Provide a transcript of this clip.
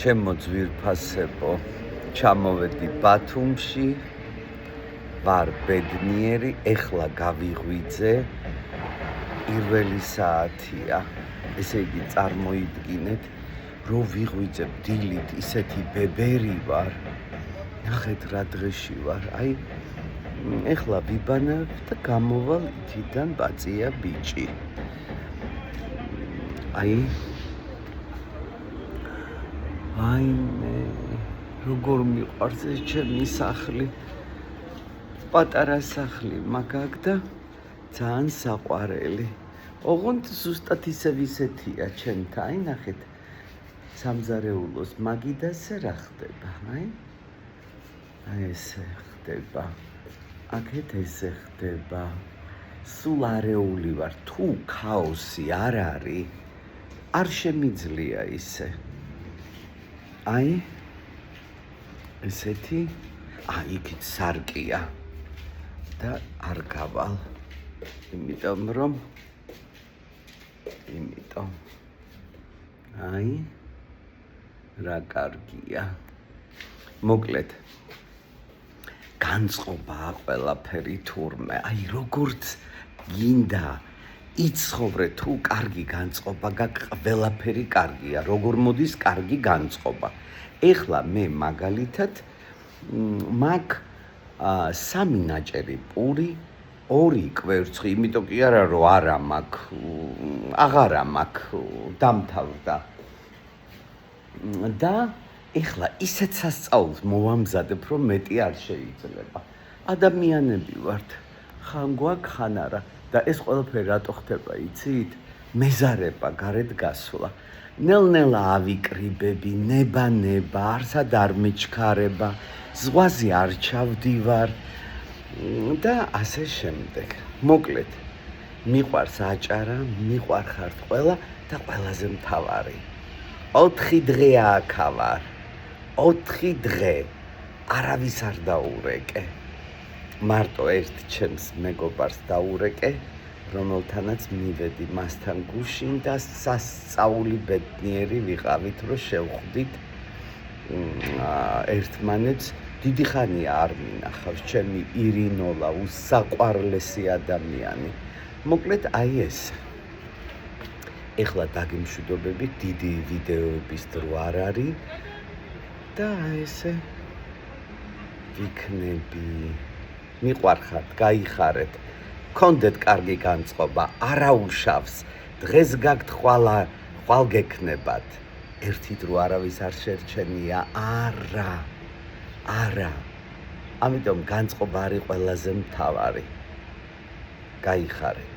ჩემო ძვირფასებო, ჩამოვედი ბათუმში, ვარ ბედნიერი, ეხლა გავიღვიძე, პირველი საათია, ესე იგი წარმოიდგინეთ, რო ვიღვიძებ დილით, ისეთი ბებერი ვარ, ნახეთ რა დღეში ვარ, აი, ეხლა ვიბანავებ და გამოვალ ითიდან ბაწია ბიჭი. აიმე, როგორ მიყვარს ეს ჩემი სახლი, პატარა სახლი მაგაგ და ძალიან საყვარელი. ოღონდ ზუსტად ისეთია ჩემთან, აი ნახეთ, სამზარეულოს მაგიდასე რა ხდება, აი ესე ხდება, აქეთ ესე ხდება, სულ არეული ვარ, თუ ქაოსი არ არის, არ შემიძლია ისე. აი, ესეთი, იქით სარკია და არ გავალ, იმიტომ, აი, რა კარგია. მოკლედ, განწყობაა ყველაფერი თურმე, აი, როგორც გინდა, იცხოვრე თუ კარგი განწყობა გაქვს, ყველაფერი კარგია, როგორ მოდის კარგი განწყობა. ეხლა მე მაგალითად მაქვს 3 ნაჭერი პური, 2 კვერცხი, იმიტომ კი არა რომ არა მაქვს, აღარა მაქვს, დამთავრდა. და ეხლა ისეთ სასწაულს მოვამზადებ, რომ მეტი არ შეიძლება. ადამიანები ვართ, ხან გვაქვს, ხან არა. და ეს ყველაფერი რატო ხდება, იცით? მეზარება, გარეთ გასვლა. ნელ-ნელა ავიკრიბები, ნება, არსად არ მეჩქარება, ზღვაზე არ ჩავდივარ და ასე შემდეგ. მოკლედ, მიყვარს აჭარა, მიყვარხართ ყველა და ყველაზე მთავარი. 4 დღე აქა ვარ. 4 დღე. არავის არ დაურეკე. მარტო ერთ ჩემს მეგობარს დაურეკე, რომელთანაც მივედი მასთან გუშინ და სასწაული ბედნიერი ვიყავით, რომ შევხვდით ერთმანეთს. დიდი ხანია არ მინახავს, ჩემი ირინოლა, უსაყვარლესი ადამიანი. მოკლედ, აი ეს. ეხლა დაგემშვიდობებით, დიდი ვიდეოების დრო არ არის და ესე ვიქნები. მიყვარხართ, გაიხარეთ, გქონდეთ კარგი განწყობა, არაუშავს, დღეს გაქვთ ხვალ გექნებათ. ერთი დრო არავის არ შერჩენია, არა. ამიტომ განწყობა არის ყველაზე მთავარი. გაიხარეთ.